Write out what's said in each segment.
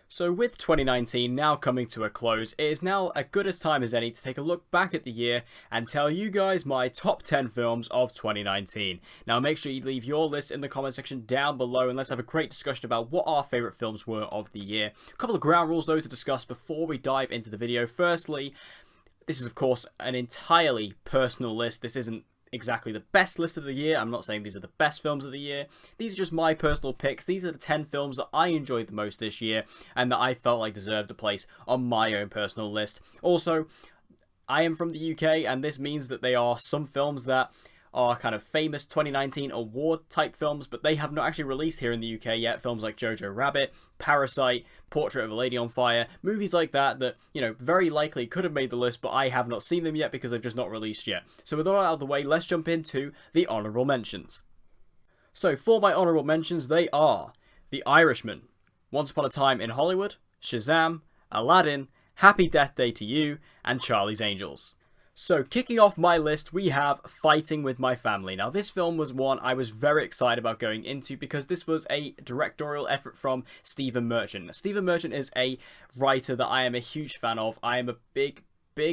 So with 2019 now coming to a close, it is now as good a time as any to take a look back at the year and tell you guys my top 10 films of 2019. Now make sure you leave your list in the comment section down below and let's have a great discussion about what our favourite films were of the year. A couple of ground rules though to discuss before we dive into the video. Firstly, this is of course an entirely personal list. This isn't exactly the best list of the year. I'm not saying these are the best films of the year. These are just my personal picks. These are the 10 films that I enjoyed the most this year and that I felt like deserved a place on my own personal list. Also, I am from the UK and this means that they are some films that are kind of famous 2019 award type films, but they have not actually released here in the UK yet. Films like Jojo Rabbit, Parasite, Portrait of a Lady on Fire, movies like that, you know, very likely could have made the list, but I have not seen them yet because they've just not released yet. So with all that out of the way, let's jump into the honourable mentions. So for my honourable mentions, they are The Irishman, Once Upon a Time in Hollywood, Shazam, Aladdin, Happy Death Day to You, and Charlie's Angels. So, kicking off my list, we have Fighting with My Family. Now, this film was one I was very excited about going into because this was a directorial effort from Stephen Merchant. Stephen Merchant is a writer that I am a huge fan of. I am a big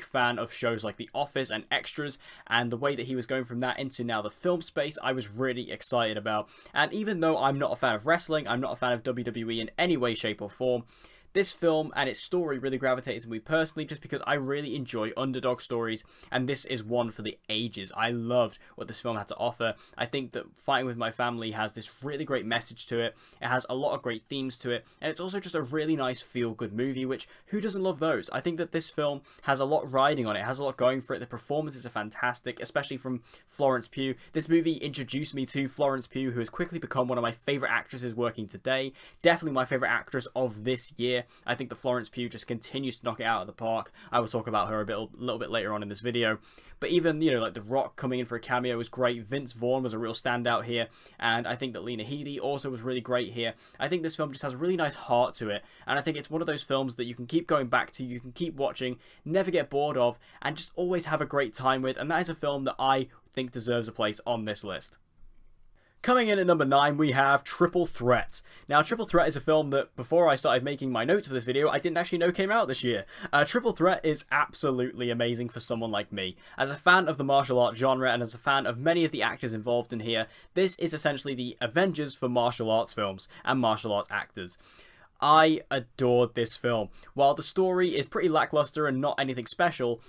fan of shows like The Office and Extras, and the way that he was going from that into now the film space, I was really excited about. And even though I'm not a fan of wrestling, I'm not a fan of WWE in any way, shape, or form, this film and its story really gravitates to me personally just because I really enjoy underdog stories, and this is one for the ages. I loved what this film had to offer. I think that Fighting with My Family has this really great message to it. It has a lot of great themes to it, and it's also just a really nice feel-good movie, which who doesn't love those? I think that this film has a lot riding on it. It has a lot going for it. The performances are fantastic, especially from Florence Pugh. This movie introduced me to Florence Pugh, who has quickly become one of my favourite actresses working today. Definitely my favourite actress of this year. I think that Florence Pugh just continues to knock it out of the park. I will talk about her a little bit later on in this video. But even, you know, like The Rock coming in for a cameo was great. Vince Vaughn was a real standout here. And I think that Lena Headey also was really great here. I think this film just has a really nice heart to it. And I think it's one of those films that you can keep going back to, you can keep watching, never get bored of, and just always have a great time with. And that is a film that I think deserves a place on this list. Coming in at number 9, we have Triple Threat. Now, Triple Threat is a film that, before I started making my notes for this video, I didn't actually know came out this year. Triple Threat is absolutely amazing for someone like me. As a fan of the martial arts genre, and as a fan of many of the actors involved in here, this is essentially the Avengers for martial arts films and martial arts actors. I adored this film. While the story is pretty lackluster and not anything special,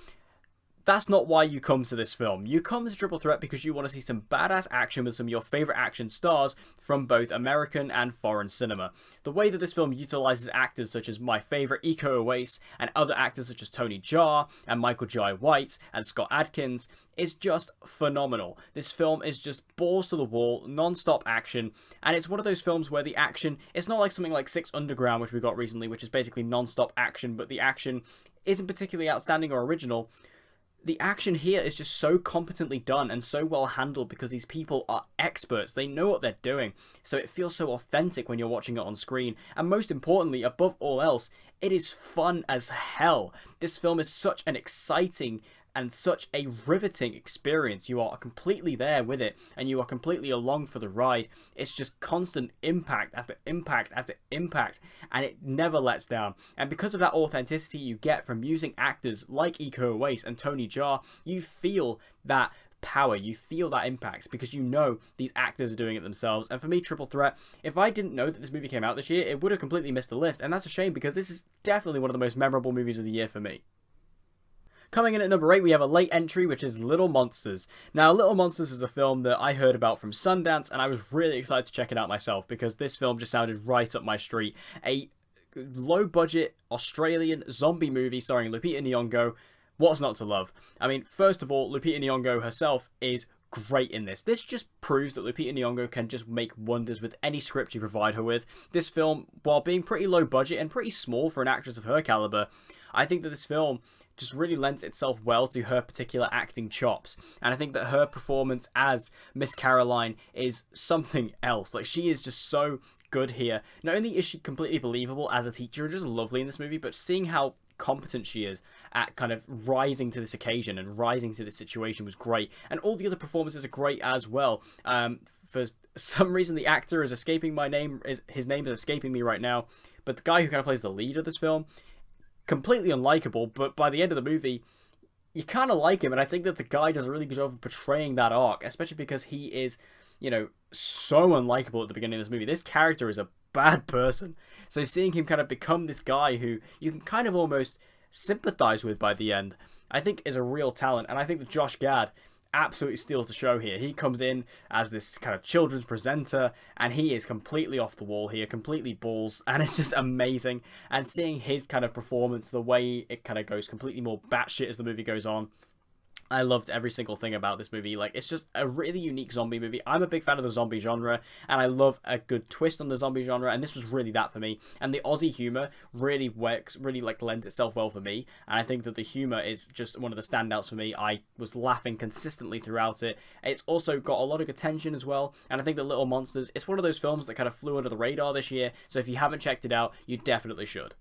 that's not why you come to this film. You come to Triple Threat because you want to see some badass action with some of your favourite action stars from both American and foreign cinema. The way that this film utilises actors such as my favourite Iko Uwais and other actors such as Tony Jaa and Michael Jai White and Scott Adkins is just phenomenal. This film is just balls to the wall, non-stop action, and it's one of those films where the action, it's not like something like Six Underground, which we got recently, which is basically non-stop action, but the action isn't particularly outstanding or original. The action here is just so competently done and so well handled because these people are experts. They know what they're doing. So it feels so authentic when you're watching it on screen. And most importantly, above all else, it is fun as hell. This film is such an exciting and such a riveting experience. You are completely there with it and you are completely along for the ride. It's just constant impact after impact after impact, and it never lets down. And because of that authenticity you get from using actors like Iko Uwais and Tony Jaa, you feel that power, you feel that impact because you know these actors are doing it themselves. And for me, Triple Threat, if I didn't know that this movie came out this year, it would have completely missed the list, and that's a shame because this is definitely one of the most memorable movies of the year for me. Coming in at number 8, we have a late entry, which is Little Monsters. Now, Little Monsters is a film that I heard about from Sundance, and I was really excited to check it out myself, because this film just sounded right up my street. A low-budget Australian zombie movie starring Lupita Nyong'o. What's not to love? I mean, first of all, Lupita Nyong'o herself is great in this. This just proves that Lupita Nyong'o can just make wonders with any script you provide her with. This film, while being pretty low budget and pretty small for an actress of her caliber, I think that this film just really lends itself well to her particular acting chops. And I think that her performance as Miss Caroline is something else. Like, she is just so good here. Not only is she completely believable as a teacher and just lovely in this movie, but seeing how competent she is at kind of rising to this occasion and rising to this situation was great. And all the other performances are great as well. For some reason, the actor is escaping my name. His name is escaping me right now. But the guy who kind of plays the lead of this film, completely unlikable. But by the end of the movie, you kind of like him. And I think that the guy does a really good job of portraying that arc, especially because he is, you know, so unlikable at the beginning of this movie. This character is a bad person. So seeing him kind of become this guy who you can kind of almost sympathize with by the end, I think is a real talent. And I think that Josh Gad absolutely steals the show here. He comes in as this kind of children's presenter, and he is completely off the wall here, completely balls, and it's just amazing. And seeing his kind of performance, the way it kind of goes completely more batshit as the movie goes on, I loved every single thing about this movie. Like, it's just a really unique zombie movie. I'm a big fan of the zombie genre, and I love a good twist on the zombie genre, and this was really that for me. And the Aussie humor really works, really, like, lends itself well for me, and I think that the humor is just one of the standouts for me. I was laughing consistently throughout it. It's also got a lot of good tension as well, and I think that Little Monsters, it's one of those films that kind of flew under the radar this year, so if you haven't checked it out, you definitely should.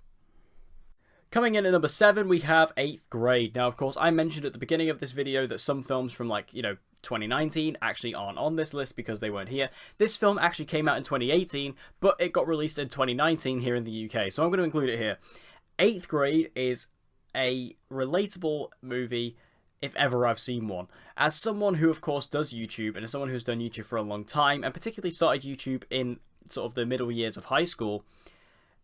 Coming in at number 7, we have 8th Grade. Now, of course, I mentioned at the beginning of this video that some films from, like, 2019 actually aren't on this list because they weren't here. This film actually came out in 2018, but it got released in 2019 here in the UK, so I'm going to include it here. 8th Grade is a relatable movie if ever I've seen one. As someone who, of course, does YouTube, and as someone who's done YouTube for a long time, and particularly started YouTube in sort of the middle years of high school,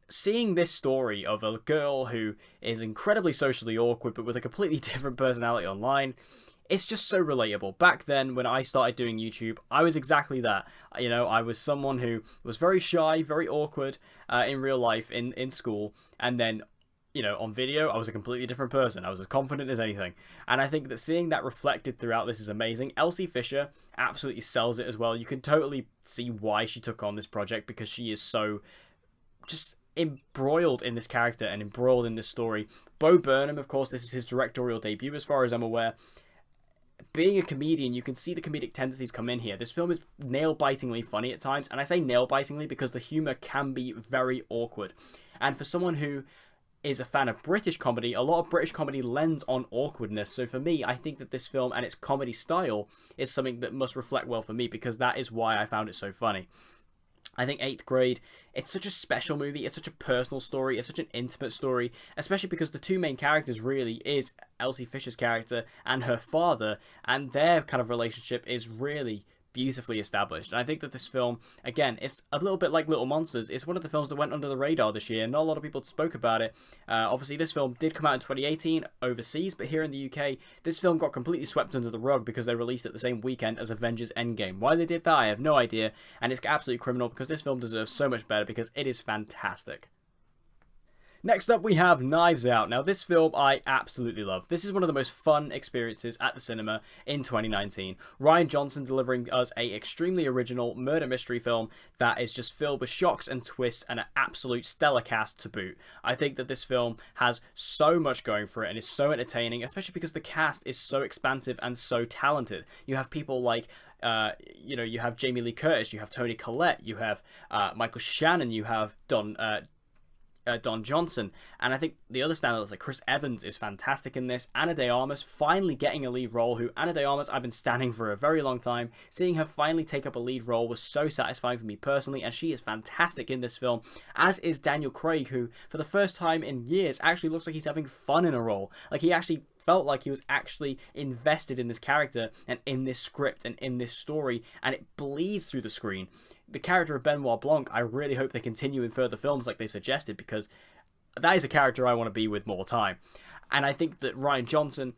seeing this story of a girl who is incredibly socially awkward but with a completely different personality online, it's just so relatable. Back then, when I started doing YouTube, I was exactly that. I was someone who was very shy, very awkward in real life, in school, and then, on video, I was a completely different person. I was as confident as anything. And I think that seeing that reflected throughout this is amazing. Elsie Fisher absolutely sells it as well. You can totally see why she took on this project, because she is so just embroiled in this character and embroiled in this story. Bo Burnham, of course, this is his directorial debut as far as I'm aware. Being a comedian, you can see the comedic tendencies come in here. This film is nail-bitingly funny at times, and I say nail-bitingly because the humour can be very awkward. And for someone who is a fan of British comedy, a lot of British comedy lends on awkwardness. So for me, I think that this film and its comedy style is something that must reflect well for me, because that is why I found it so funny. I think 8th Grade, it's such a special movie, it's such a personal story, it's such an intimate story, especially because the two main characters really is Elsie Fisher's character and her father, and their kind of relationship is really beautifully established. And I think that this film, again, it's a little bit like Little Monsters. It's one of the films that went under the radar this year. Not a lot of people spoke about it. Obviously, this film did come out in 2018 overseas, but here in the UK, this film got completely swept under the rug because they released it the same weekend as Avengers Endgame. Why they did that, I have no idea, and it's absolutely criminal because this film deserves so much better because it is fantastic. Next up, we have Knives Out. Now, this film I absolutely love. This is one of the most fun experiences at the cinema in 2019. Rian Johnson delivering us a extremely original murder mystery film that is just filled with shocks and twists and an absolute stellar cast to boot. I think that this film has so much going for it and is so entertaining, especially because the cast is so expansive and so talented. You have people like you have Jamie Lee Curtis, you have Toni Collette, you have Michael Shannon, you have Don Johnson, and I think the other standouts like Chris Evans is fantastic in this. Ana de Armas finally getting a lead role, who Ana de Armas I've been standing for a very long time. Seeing her finally take up a lead role was so satisfying for me personally, and she is fantastic in this film, as is Daniel Craig, who for the first time in years actually looks like he's having fun in a role. Like, he actually felt like he was actually invested in this character and in this script and in this story, and it bleeds through the screen. The character of Benoit Blanc, I really hope they continue in further films like they've suggested, because that is a character I want to be with more time. And I think that Rian Johnson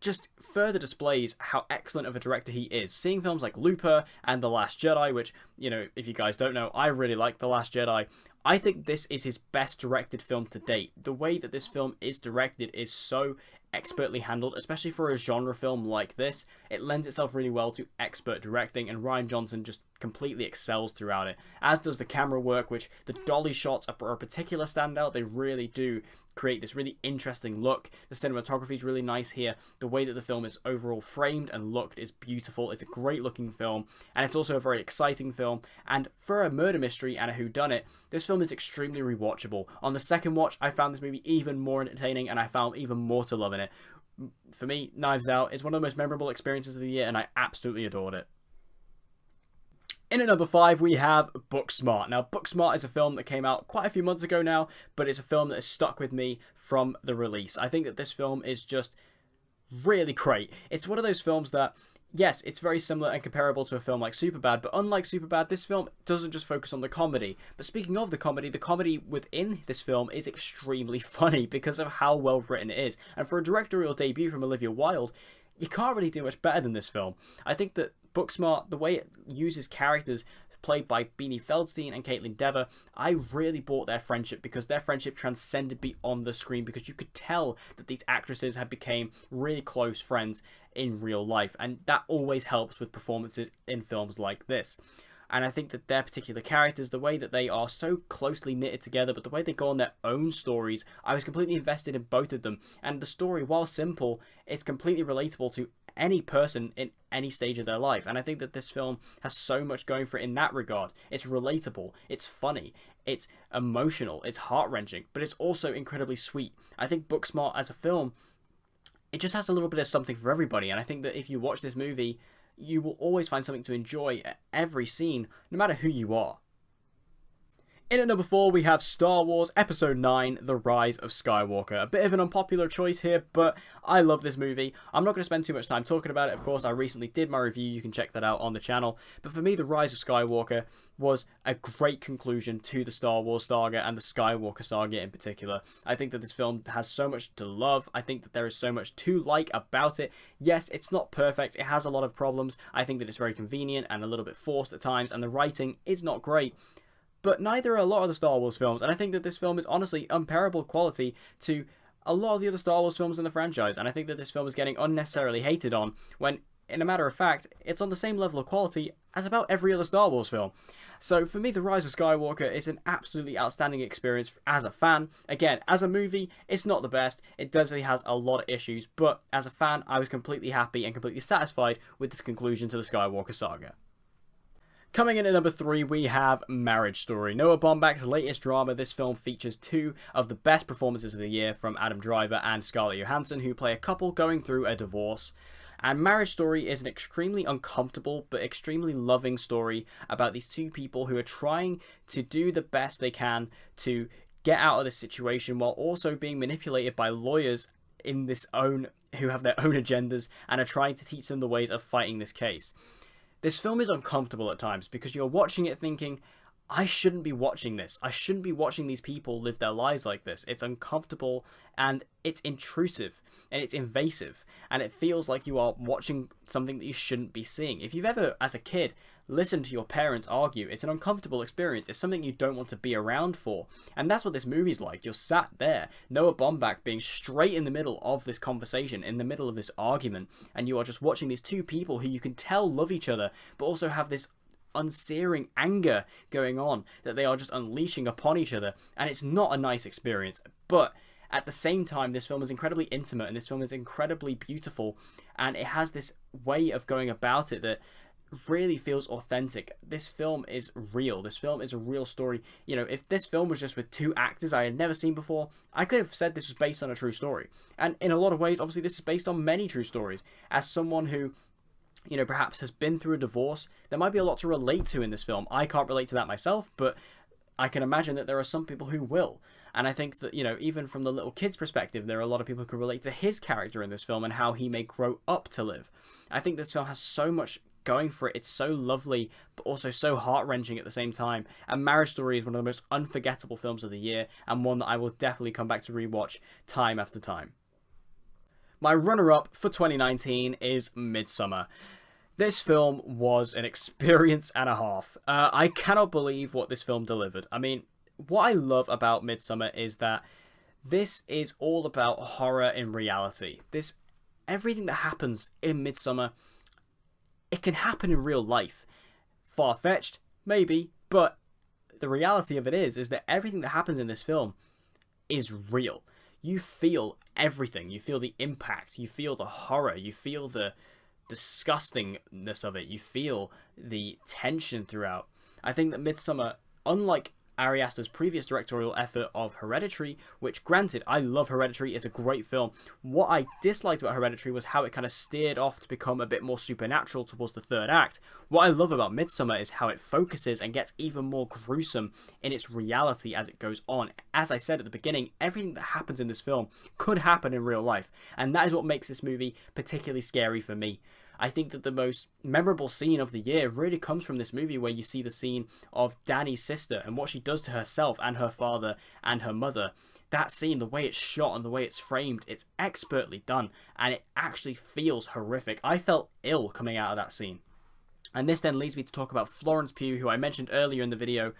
just further displays how excellent of a director he is. Seeing films like Looper and The Last Jedi, which, if you guys don't know, I really like The Last Jedi. I think this is his best directed film to date. The way that this film is directed is so expertly handled, especially for a genre film like this. It lends itself really well to expert directing, and Rian Johnson just completely excels throughout it, as does the camera work, which the dolly shots are a particular standout. They really do create this really interesting look. The cinematography is really nice here. The way that the film is overall framed and looked is beautiful. It's a great looking film, and it's also a very exciting film. And for a murder mystery and a whodunit, this film is extremely rewatchable. On the second watch, I found this movie even more entertaining, and I found even more to love in it. For me, Knives Out is one of the most memorable experiences of the year, and I absolutely adored it. In at number 5, we have Booksmart. Now, Booksmart is a film that came out quite a few months ago now, but it's a film that has stuck with me from the release. I think that this film is just really great. It's one of those films that, yes, it's very similar and comparable to a film like Superbad, but unlike Superbad, this film doesn't just focus on the comedy. But speaking of the comedy within this film is extremely funny because of how well written it is. And for a directorial debut from Olivia Wilde, you can't really do much better than this film. I think that Booksmart, the way it uses characters played by Beanie Feldstein and Caitlin Dever, I really bought their friendship because their friendship transcended beyond the screen, because you could tell that these actresses had become really close friends in real life, and that always helps with performances in films like this. And I think that their particular characters, the way that they are so closely knitted together, but the way they go on their own stories, I was completely invested in both of them. And the story, while simple, it's completely relatable to any person in any stage of their life. And I think that this film has so much going for it in that regard. It's relatable, it's funny, it's emotional, it's heart-wrenching, but it's also incredibly sweet. I think Booksmart as a film, it just has a little bit of something for everybody. And I think that if you watch this movie, you will always find something to enjoy at every scene, no matter who you are. In at number 4, we have Star Wars Episode 9, The Rise of Skywalker. A bit of an unpopular choice here, but I love this movie. I'm not going to spend too much time talking about it. Of course, I recently did my review. You can check that out on the channel. But for me, The Rise of Skywalker was a great conclusion to the Star Wars saga and the Skywalker saga in particular. I think that this film has so much to love. I think that there is so much to like about it. Yes, it's not perfect. It has a lot of problems. I think that it's very convenient and a little bit forced at times, and the writing is not great. But neither are a lot of the Star Wars films, and I think that this film is honestly unparalleled quality to a lot of the other Star Wars films in the franchise, and I think that this film is getting unnecessarily hated on, when, in a matter of fact, it's on the same level of quality as about every other Star Wars film. So for me, The Rise of Skywalker is an absolutely outstanding experience as a fan. Again, as a movie, it's not the best. It definitely has a lot of issues, but as a fan, I was completely happy and completely satisfied with this conclusion to the Skywalker saga. Coming in at number 3, we have Marriage Story. Noah Baumbach's latest drama. This film features 2 of the best performances of the year from Adam Driver and Scarlett Johansson, who play a couple going through a divorce. And Marriage Story is an extremely uncomfortable but extremely loving story about these 2 people who are trying to do the best they can to get out of this situation, while also being manipulated by lawyers who have their own agendas and are trying to teach them the ways of fighting this case. This film is uncomfortable at times because you're watching it thinking, I shouldn't be watching this. I shouldn't be watching these people live their lives like this. It's uncomfortable, and it's intrusive, and it's invasive, and it feels like you are watching something that you shouldn't be seeing. If you've ever, as a kid, listened to your parents argue, it's an uncomfortable experience. It's something you don't want to be around for. And that's what this movie's like. You're sat there, Noah Baumbach being straight in the middle of this conversation, in the middle of this argument, and you are just watching these 2 people who you can tell love each other, but also have this unsearing anger going on that they are just unleashing upon each other. And it's not a nice experience, but at the same time, this film is incredibly intimate, and this film is incredibly beautiful, and it has this way of going about it that really feels authentic. This film is real. This film is a real story. You know, if this film was just with 2 actors I had never seen before, I could have said this was based on a true story. And in a lot of ways, obviously, this is based on many true stories. As someone who, you know, perhaps has been through a divorce, there might be a lot to relate to in this film. I can't relate to that myself, but I can imagine that there are some people who will. And I think that, you know, even from the little kid's perspective, there are a lot of people who can relate to his character in this film and how he may grow up to live. I think this film has so much going for it. It's so lovely, but also so heart-wrenching at the same time. And Marriage Story is one of the most unforgettable films of the year, and one that I will definitely come back to rewatch time after time. My runner-up for 2019 is Midsommar. This film was an experience and a half. I cannot believe what this film delivered. I mean, what I love about Midsommar is that this is all about horror in reality. Everything that happens in Midsommar, it can happen in real life. far-fetched? Maybe, but the reality of it is that everything that happens in this film is real. You feel everything. You feel the impact. You feel the horror. You feel the disgustingness of it. You feel the tension throughout. I think that Midsommar, unlike Ari Aster's previous directorial effort of Hereditary, which, granted, I love Hereditary, it's a great film. What I disliked about Hereditary was how it kind of steered off to become a bit more supernatural towards the third act. What I love about Midsommar is how it focuses and gets even more gruesome in its reality as it goes on. As I said at the beginning, everything that happens in this film could happen in real life, and that is what makes this movie particularly scary for me. I think that the most memorable scene of the year really comes from this movie, where you see the scene of Danny's sister and what she does to herself and her father and her mother. That scene, the way it's shot and the way it's framed, it's expertly done, and it actually feels horrific. I felt ill coming out of that scene. And this then leads me to talk about Florence Pugh, who I mentioned earlier in the video.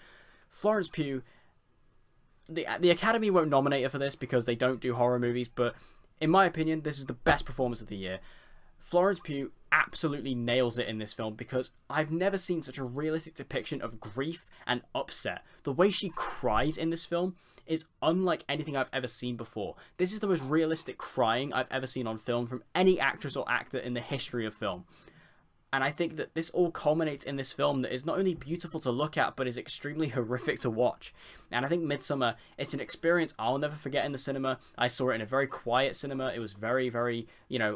Florence Pugh, the Academy won't nominate her for this because they don't do horror movies, but in my opinion, this is the best performance of the year. Florence Pugh absolutely nails it in this film, because I've never seen such a realistic depiction of grief and upset. The way she cries in this film is unlike anything I've ever seen before. This is the most realistic crying I've ever seen on film from any actress or actor in the history of film. And I think that this all culminates in this film that is not only beautiful to look at, but is extremely horrific to watch. And I think Midsommar, it's an experience I'll never forget in the cinema. I saw it in a very quiet cinema. It was very, very,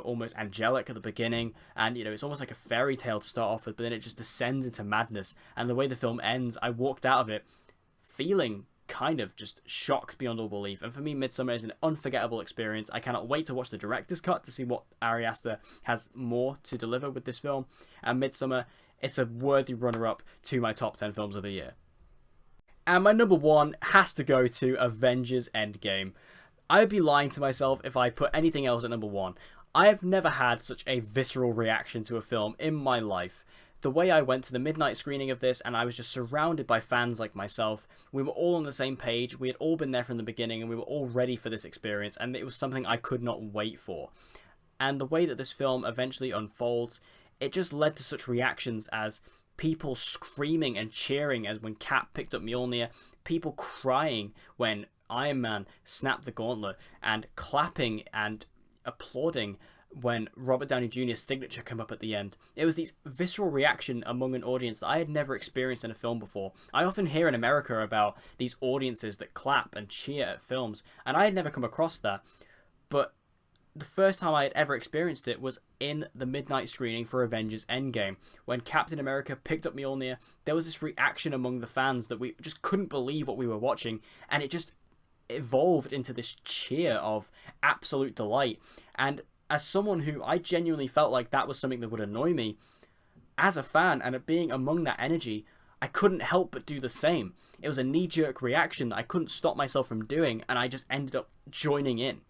almost angelic at the beginning. And, it's almost like a fairy tale to start off with, but then it just descends into madness. And the way the film ends, I walked out of it feeling kind of just shocked beyond all belief. And for me, Midsommar is an unforgettable experience. I cannot wait to watch the director's cut to see what Ari Aster has more to deliver with this film. And Midsommar, it's a worthy runner-up to my top 10 films of the year. And my number one has to go to Avengers Endgame. I would be lying to myself if I put anything else at number one. I have never had such a visceral reaction to a film in my life. The way I went to the midnight screening of this, and I was just surrounded by fans like myself. We were all on the same page. We had all been there from the beginning, and we were all ready for this experience, and it was something I could not wait for. And the way that this film eventually unfolds, it just led to such reactions as people screaming and cheering as when Cap picked up Mjolnir, people crying when Iron Man snapped the gauntlet, and clapping and applauding when Robert Downey Jr.'s signature came up at the end. It was this visceral reaction among an audience that I had never experienced in a film before. I often hear in America about these audiences that clap and cheer at films, and I had never come across that. But the first time I had ever experienced it was in the midnight screening for Avengers Endgame. When Captain America picked up Mjolnir, there was this reaction among the fans that we just couldn't believe what we were watching, and it just evolved into this cheer of absolute delight. And as someone who I genuinely felt like that was something that would annoy me, as a fan and being among that energy, I couldn't help but do the same. It was a knee-jerk reaction that I couldn't stop myself from doing, and I just ended up joining in.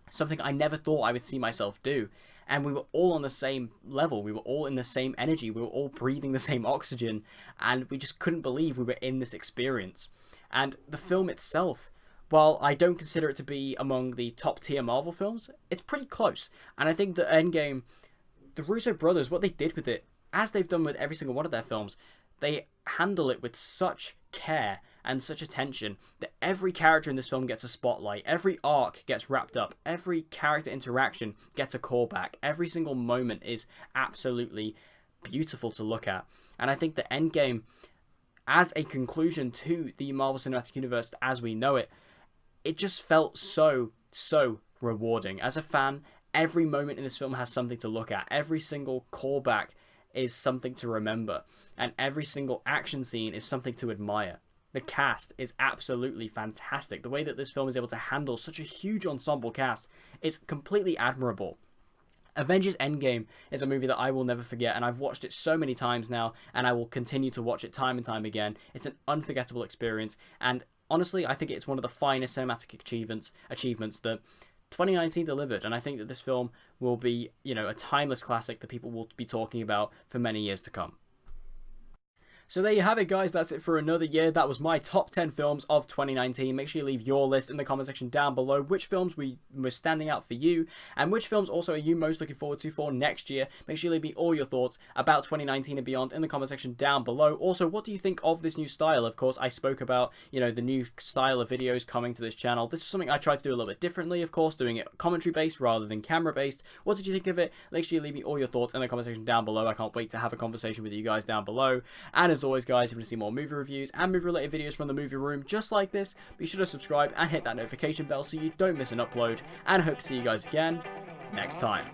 Something I never thought I would see myself do. And we were all on the same level. We were all in the same energy. We were all breathing the same oxygen, and we just couldn't believe we were in this experience. And the film itself, while I don't consider it to be among the top tier Marvel films, it's pretty close. And I think that Endgame, the Russo brothers, what they did with it, as they've done with every single one of their films, they handle it with such care and such attention that every character in this film gets a spotlight, every arc gets wrapped up, every character interaction gets a callback, every single moment is absolutely beautiful to look at. And I think that Endgame, as a conclusion to the Marvel Cinematic Universe as we know it, it just felt so rewarding. As a fan, every moment in this film has something to look at. Every single callback is something to remember. And every single action scene is something to admire. The cast is absolutely fantastic. The way that this film is able to handle such a huge ensemble cast is completely admirable. Avengers Endgame is a movie that I will never forget, and I've watched it so many times now, and I will continue to watch it time and time again. It's an unforgettable experience, and honestly, I think it's one of the finest cinematic achievements that 2019 delivered, and I think that this film will be, a timeless classic that people will be talking about for many years to come. So there you have it, guys. That's it for another year. That was my top 10 films of 2019. Make sure you leave your list in the comment section down below. Which films were standing out for you, and which films also are you most looking forward to for next year? Make sure you leave me all your thoughts about 2019 and beyond in the comment section down below. Also, what do you think of this new style? Of course, I spoke about, the new style of videos coming to this channel. This is something I tried to do a little bit differently, of course, doing it commentary based rather than camera based. What did you think of it? Make sure you leave me all your thoughts in the comment section down below. I can't wait to have a conversation with you guys down below. And as always, guys, if you want to see more movie reviews and movie related videos from the movie room just like this, be sure to subscribe and hit that notification bell so you don't miss an upload, and I hope to see you guys again next time.